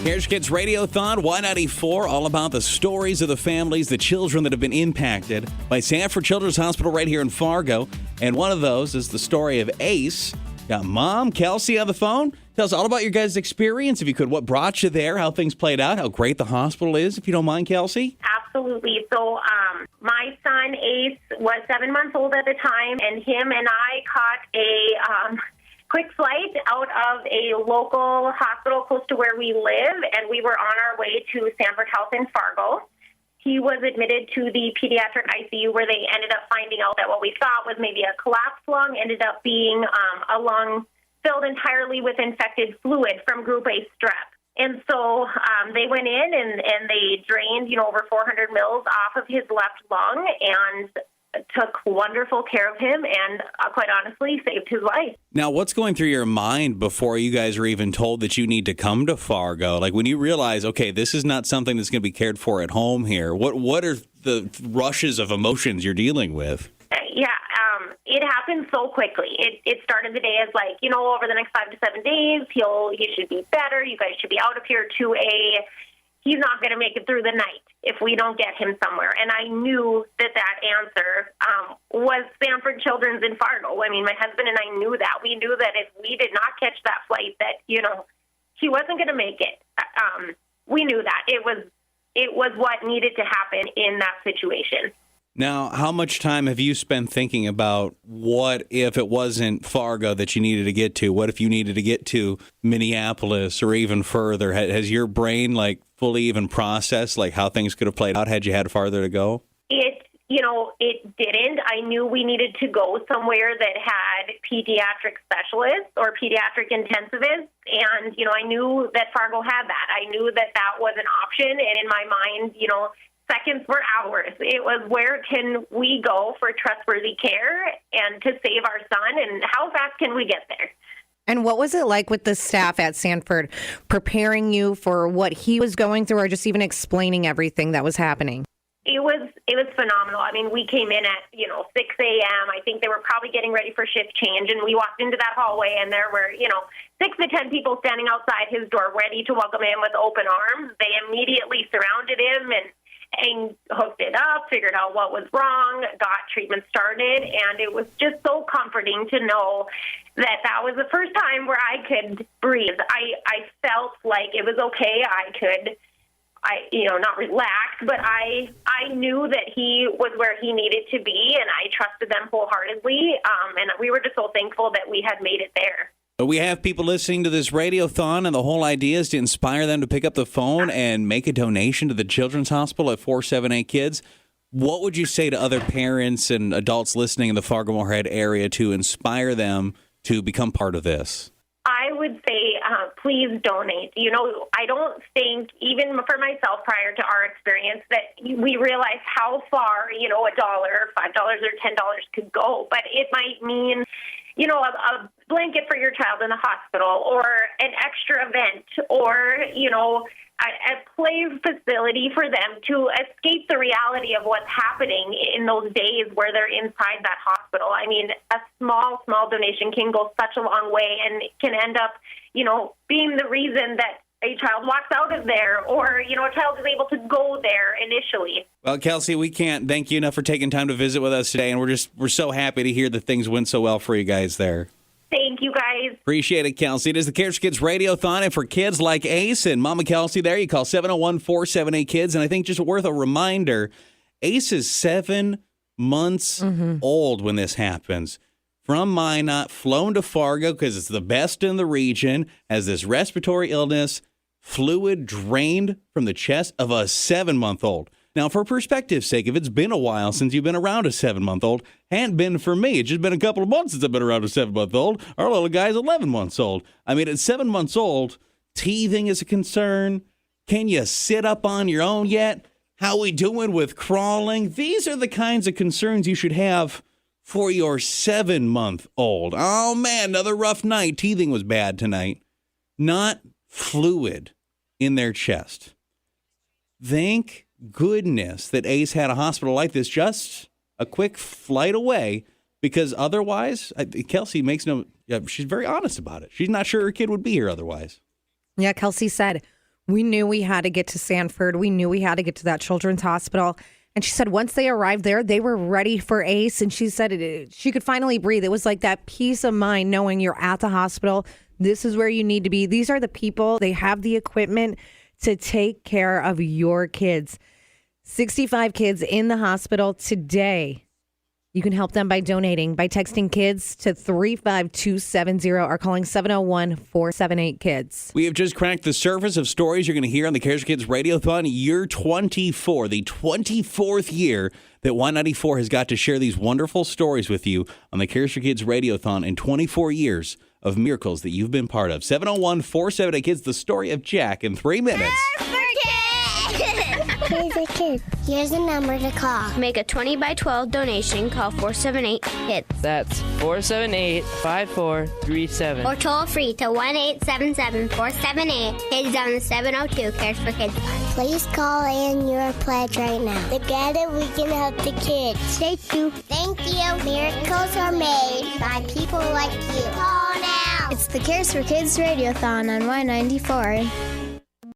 Here's Kids Radiothon, Y94, all about the stories of the families, the children that have been impacted by Sanford Children's Hospital right here in Fargo. And one of those is the story of Ayce. Got Mom, Kelsey on the phone. Tell us all about your guys' experience, if you could. What brought you there, how things played out, how great the hospital is, if you don't mind, Kelsey. Absolutely. So my son, Ayce, was 7 months old at the time, and him and I caught a quick flight out of a local hospital close to where we live, and we were on our way to Sanford Health in Fargo. He was admitted to the pediatric ICU, where they ended up finding out that what we thought was maybe a collapsed lung ended up being a lung filled entirely with infected fluid from Group A strep. And so they went in and they drained, over 400 mils off of his left lung and took wonderful care of him and, quite honestly, saved his life. Now, what's going through your mind before you guys are even told that you need to come to Fargo? Like, when you realize, okay, this is not something that's going to be cared for at home here, what are the rushes of emotions you're dealing with? It happened so quickly. It started the day as over the next 5 to 7 days, he should be better. You guys should be out of here, to he's not going to make it through the night if we don't get him somewhere. And I knew that answer was Sanford Children's in Fargo. I mean, my husband and I knew that. We knew that if we did not catch that flight, that, he wasn't going to make it. We knew that. It was what needed to happen in that situation. Now, how much time have you spent thinking about what if it wasn't Fargo that you needed to get to? What if you needed to get to Minneapolis or even further? Has your brain fully even processed how things could have played out had you had farther to go? It didn't. I knew we needed to go somewhere that had pediatric specialists or pediatric intensivists, and I knew that Fargo had that. I knew that was an option, and in my mind, seconds were hours. It was, where can we go for trustworthy care and to save our son, and how fast can we get there? And what was it like with the staff at Sanford preparing you for what he was going through, or just even explaining everything that was happening? It was phenomenal. I mean, we came in at, 6 a.m. I think they were probably getting ready for shift change, and we walked into that hallway, and there were, 6 to 10 people standing outside his door ready to welcome him with open arms. They immediately surrounded him and hooked it up, figured out what was wrong, got treatment started, and it was just so comforting to know that was the first time where I could breathe. I felt like it was okay. Not relaxed, but I knew that he was where he needed to be, and I trusted them wholeheartedly, and we were just so thankful that we had made it there. We have people listening to this radiothon, and the whole idea is to inspire them to pick up the phone and make a donation to the Children's Hospital at 478 Kids. What would you say to other parents and adults listening in the Fargo-Moorhead area to inspire them to become part of this? I would say, please donate. I don't think, even for myself, prior to our experience, that we realize how far, $1, $5, or $10 could go. But it might mean, a blanket for your child in the hospital, or an extra event, or, a play facility for them to escape the reality of what's happening in those days where they're inside that hospital. I mean, a small donation can go such a long way, and it can end up, being the reason that a child walks out of there, or, a child is able to go there initially. Well, Kelsey, we can't thank you enough for taking time to visit with us today, and we're so happy to hear that things went so well for you guys there. Thank you, guys. Appreciate it, Kelsey. It is the Cares Kids Radiothon, and for kids like Ayce and Mama Kelsey there, you call 701-478-KIDS, and I think just worth a reminder, Ayce is 7 months old when this happens. From Minot, flown to Fargo because it's the best in the region, has this respiratory illness, fluid drained from the chest of a 7-month-old. Now, for perspective's sake, if it's been a while since you've been around a 7-month-old, hadn't been for me. It's just been a couple of months since I've been around a 7-month-old. Our little guy's 11 months old. I mean, at 7 months old, teething is a concern. Can you sit up on your own yet? How we doing with crawling? These are the kinds of concerns you should have for your 7-month-old. Oh, man, another rough night. Teething was bad tonight. Not fluid in their chest. Thank goodness that Ayce had a hospital like this just a quick flight away, because otherwise, Kelsey she's very honest about it. She's not sure her kid would be here otherwise. Yeah, Kelsey said, We knew we had to get to Sanford. We knew we had to get to that children's hospital. And she said once they arrived there, they were ready for Ayce. And she said she could finally breathe. It was like that peace of mind knowing you're at the hospital. This is where you need to be. These are the people. They have the equipment to take care of your kids. 65 kids in the hospital today. You can help them by donating, by texting kids to 35270 or calling 701-478-KIDS. We have just cracked the surface of stories you're going to hear on the Cares for Kids Radiothon year 24, the 24th year that Y94 has got to share these wonderful stories with you on the Cares for Kids Radiothon in 24 years of miracles that you've been part of. 701-478-KIDS, the story of Jack in 3 minutes. Here's a kid. Here's a number to call. Make a 20 by 12 donation. Call 478-KIDS. That's 478-5437. Or toll free to 1-877-478-KIDS on the 702 Cares for Kids line. Please call in your pledge right now. Together we can help the kids. Thank you. Thank you. Miracles are made by people like you. Call now. It's the Cares for Kids Radiothon on Y94.